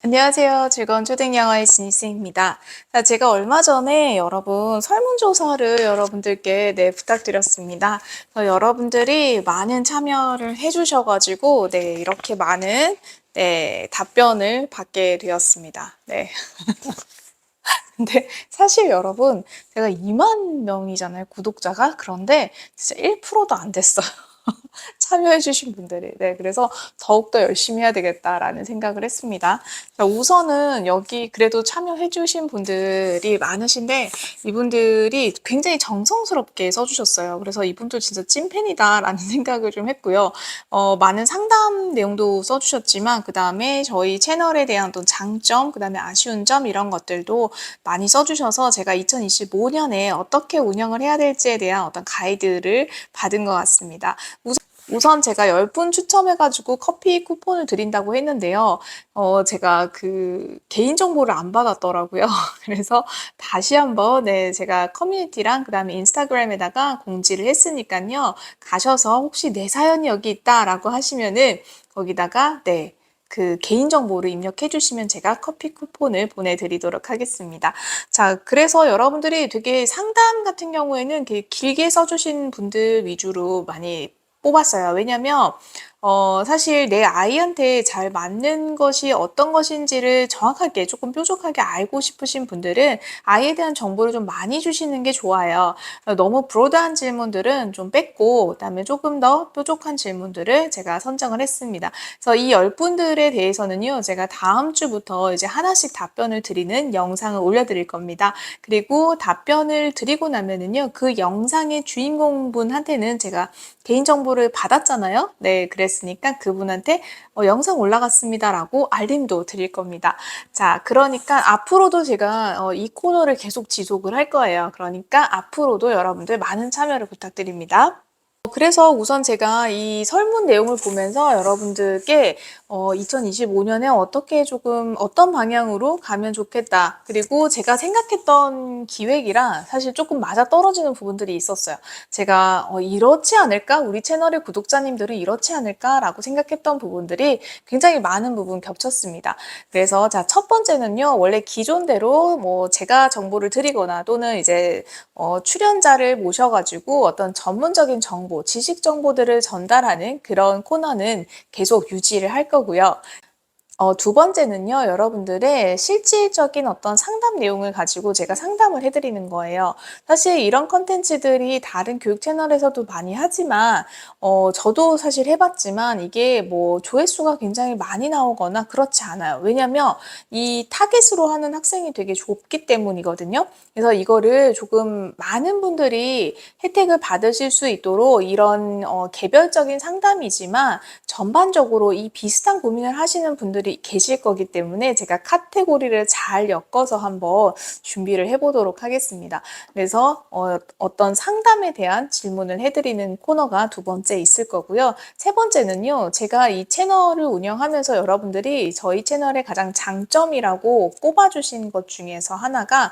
안녕하세요. 즐거운 초등영어의 진희쌤입니다. 자, 제가 얼마 전에 여러분 설문조사를 여러분들께 부탁드렸습니다. 여러분들이 많은 참여를 해주셔가지고 이렇게 많은 답변을 받게 되었습니다. 네. 근데 사실 여러분 제가 2만 명이잖아요, 구독자가. 그런데 진짜 1%도 안 됐어요. 참여해주신 분들이. 그래서 더욱더 열심히 해야 되겠다라는 생각을 했습니다. 자, 우선은 여기 그래도 참여해주신 분들이 많으신데 이분들이 굉장히 정성스럽게 써주셨어요. 그래서 이분들 진짜 찐팬이다라는 생각을 좀 했고요. 많은 상담 내용도 써주셨지만 그 다음에 저희 채널에 대한 또 장점, 그 다음에 아쉬운 점 이런 것들도 많이 써주셔서 제가 2025년에 어떻게 운영을 해야 될지에 대한 어떤 가이드를 받은 것 같습니다. 우선 제가 10분 추첨해가지고 커피 쿠폰을 드린다고 했는데요. 제가 그 개인정보를 안 받았더라고요. 그래서 다시 한번 제가 커뮤니티랑 그 다음에 인스타그램에다가 공지를 했으니까요. 가셔서 혹시 내 사연이 여기 있다라고 하시면은 거기다가 그 개인정보를 입력해 주시면 제가 커피 쿠폰을 보내드리도록 하겠습니다. 자, 그래서 여러분들이 되게 상담 같은 경우에는 길게 써주신 분들 위주로 많이 뽑았어요. 왜냐면 사실 내 아이한테 잘 맞는 것이 어떤 것인지를 정확하게 조금 뾰족하게 알고 싶으신 분들은 아이에 대한 정보를 좀 많이 주시는 게 좋아요. 너무 브로드한 질문들은 좀 뺐고 그다음에 조금 더 뾰족한 질문들을 제가 선정을 했습니다. 그래서 이 10분들에 대해서는요. 제가 다음 주부터 이제 하나씩 답변을 드리는 영상을 올려드릴 겁니다. 그리고 답변을 드리고 나면은요. 그 영상의 주인공분한테는 제가 개인정보를 받았잖아요. 그랬으니까 그분한테 영상 올라갔습니다라고 알림도 드릴 겁니다. 자, 그러니까 앞으로도 제가 이 코너를 계속 지속을 할 거예요. 그러니까 앞으로도 여러분들 많은 참여를 부탁드립니다. 그래서 우선 제가 이 설문 내용을 보면서 여러분들께 2025년에 어떻게 조금 어떤 방향으로 가면 좋겠다. 그리고 제가 생각했던 기획이랑 사실 조금 맞아떨어지는 부분들이 있었어요. 제가 이렇지 않을까? 우리 채널의 구독자님들은 이렇지 않을까라고 생각했던 부분들이 굉장히 많은 부분 겹쳤습니다. 그래서 자, 첫 번째는요. 원래 기존대로 뭐 제가 정보를 드리거나 또는 이제 출연자를 모셔가지고 어떤 전문적인 정보, 지식 정보들을 전달하는 그런 코너는 계속 유지를 할 거고요. 두 번째는요, 여러분들의 실질적인 어떤 상담 내용을 가지고 제가 상담을 해드리는 거예요. 사실 이런 컨텐츠들이 다른 교육 채널에서도 많이 하지만, 저도 사실 해봤지만 이게 뭐 조회수가 굉장히 많이 나오거나 그렇지 않아요. 왜냐면 이 타겟으로 하는 학생이 되게 좁기 때문이거든요. 그래서 이거를 조금 많은 분들이 혜택을 받으실 수 있도록 이런 개별적인 상담이지만 전반적으로 이 비슷한 고민을 하시는 분들이 계실 거기 때문에 제가 카테고리를 잘 엮어서 한번 준비를 해보도록 하겠습니다. 그래서 어떤 상담에 대한 질문을 해드리는 코너가 두 번째 있을 거고요. 세 번째는요. 제가 이 채널을 운영하면서 여러분들이 저희 채널의 가장 장점이라고 꼽아주신 것 중에서 하나가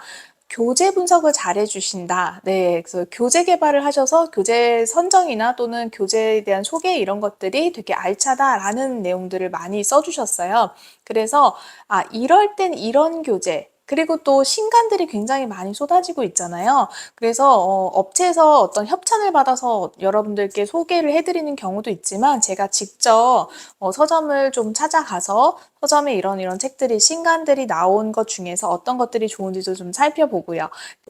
교재 분석을 잘 해주신다. 그래서 교재 개발을 하셔서 교재 선정이나 또는 교재에 대한 소개 이런 것들이 되게 알차다라는 내용들을 많이 써주셨어요. 그래서 이럴 땐 이런 교재, 그리고 또 신간들이 굉장히 많이 쏟아지고 있잖아요. 그래서 업체에서 어떤 협찬을 받아서 여러분들께 소개를 해드리는 경우도 있지만 제가 직접 서점을 좀 찾아가서 서점에 이런 책들이 신간들이 나온 것 중에서 어떤 것들이 좋은지도 좀 살펴보고요.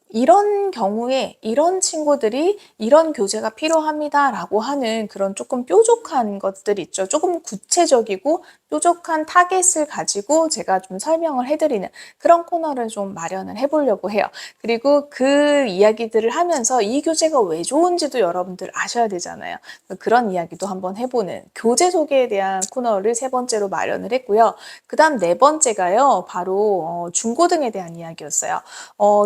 이런 경우에 이런 친구들이 이런 교재가 필요합니다라고 하는 그런 조금 뾰족한 것들 있죠. 조금 구체적이고 뾰족한 타겟을 가지고 제가 좀 설명을 해드리는 그런 코너를 좀 마련을 해보려고 해요. 그리고 그 이야기들을 하면서 이 교재가 왜 좋은지도 여러분들 아셔야 되잖아요. 그런 이야기도 한번 해보는 교재 소개에 대한 코너를 세 번째로 마련을 했고요. 그 다음 네 번째가요. 바로 중고등에 대한 이야기였어요.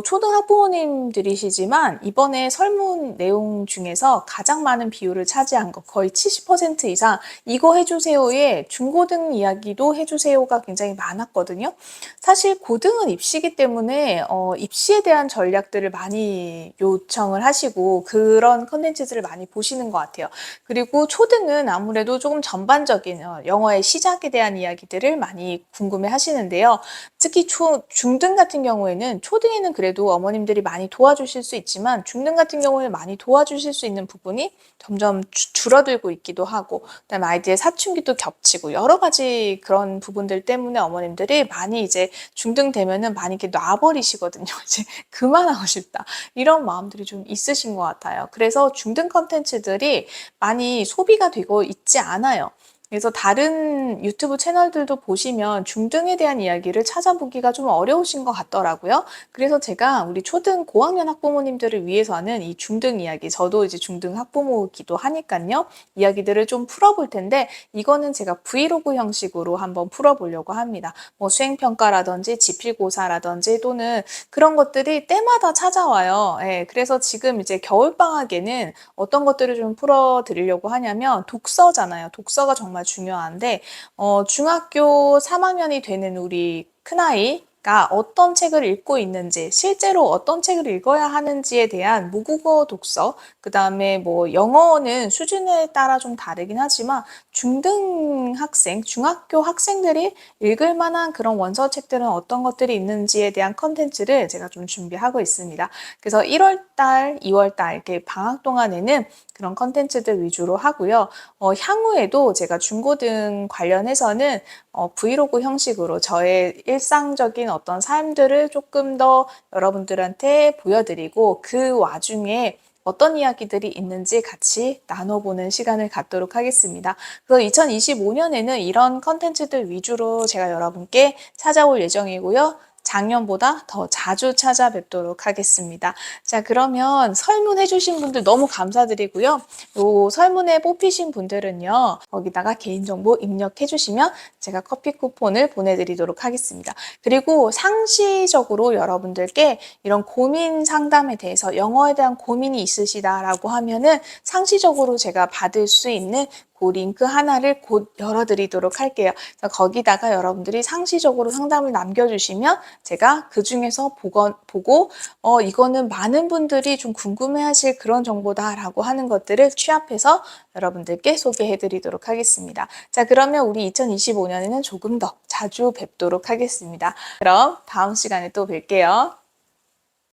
초등학부모님들이시지만 이번에 설문 내용 중에서 가장 많은 비율을 차지한 거 거의 70% 이상 이거 해주세요에 중고등 중등 이야기도 해주세요가 굉장히 많았거든요. 사실 고등은 입시이기 때문에 입시에 대한 전략들을 많이 요청을 하시고 그런 컨텐츠들을 많이 보시는 것 같아요. 그리고 초등은 아무래도 조금 전반적인 영어의 시작에 대한 이야기들을 많이 궁금해 하시는데요. 특히 중등 같은 경우에는 초등에는 그래도 어머님들이 많이 도와주실 수 있지만 중등 같은 경우에는 많이 도와주실 수 있는 부분이 점점 줄어들고 있기도 하고 그다음에 아이들의 사춘기도 겹치고 여러 가지 그런 부분들 때문에 어머님들이 많이 이제 중등 되면은 많이 이렇게 놔버리시거든요. 이제 그만하고 싶다. 이런 마음들이 좀 있으신 것 같아요. 그래서 중등 컨텐츠들이 많이 소비가 되고 있지 않아요. 그래서 다른 유튜브 채널들도 보시면 중등에 대한 이야기를 찾아보기가 좀 어려우신 것 같더라고요. 그래서 제가 우리 초등 고학년 학부모님들을 위해서 하는 이 중등 이야기, 저도 이제 중등 학부모이기도 하니까요. 이야기들을 좀 풀어볼 텐데 이거는 제가 브이로그 형식으로 한번 풀어보려고 합니다. 뭐 수행평가라든지 지필고사라든지 또는 그런 것들이 때마다 찾아와요. 예, 그래서 지금 이제 겨울방학에는 어떤 것들을 좀 풀어드리려고 하냐면 독서잖아요. 독서가 정말 중요한데 중학교 3학년이 되는 우리 큰아이가 어떤 책을 읽고 있는지, 실제로 어떤 책을 읽어야 하는지에 대한 모국어 독서, 그 다음에 뭐 영어는 수준에 따라 좀 다르긴 하지만 중등 학생, 중학교 학생들이 읽을 만한 그런 원서 책들은 어떤 것들이 있는지에 대한 컨텐츠를 제가 좀 준비하고 있습니다. 그래서 1월달, 2월달 이렇게 방학 동안에는 그런 컨텐츠들 위주로 하고요. 향후에도 제가 중고등 관련해서는 브이로그 형식으로 저의 일상적인 어떤 삶들을 조금 더 여러분들한테 보여드리고 그 와중에 어떤 이야기들이 있는지 같이 나눠보는 시간을 갖도록 하겠습니다. 그래서 2025년에는 이런 컨텐츠들 위주로 제가 여러분께 찾아올 예정이고요. 작년보다 더 자주 찾아뵙도록 하겠습니다. 자, 그러면 설문해주신 분들 너무 감사드리고요. 요 설문에 뽑히신 분들은요, 거기다가 개인정보 입력해주시면 제가 커피 쿠폰을 보내드리도록 하겠습니다. 그리고 상시적으로 여러분들께 이런 고민 상담에 대해서 영어에 대한 고민이 있으시다라고 하면은 상시적으로 제가 받을 수 있는 그 링크 하나를 곧 열어드리도록 할게요. 그래서 거기다가 여러분들이 상시적으로 상담을 남겨주시면 제가 그 중에서 보고 이거는 많은 분들이 좀 궁금해하실 그런 정보다라고 하는 것들을 취합해서 여러분들께 소개해드리도록 하겠습니다. 자, 그러면 우리 2025년에는 조금 더 자주 뵙도록 하겠습니다. 그럼 다음 시간에 또 뵐게요.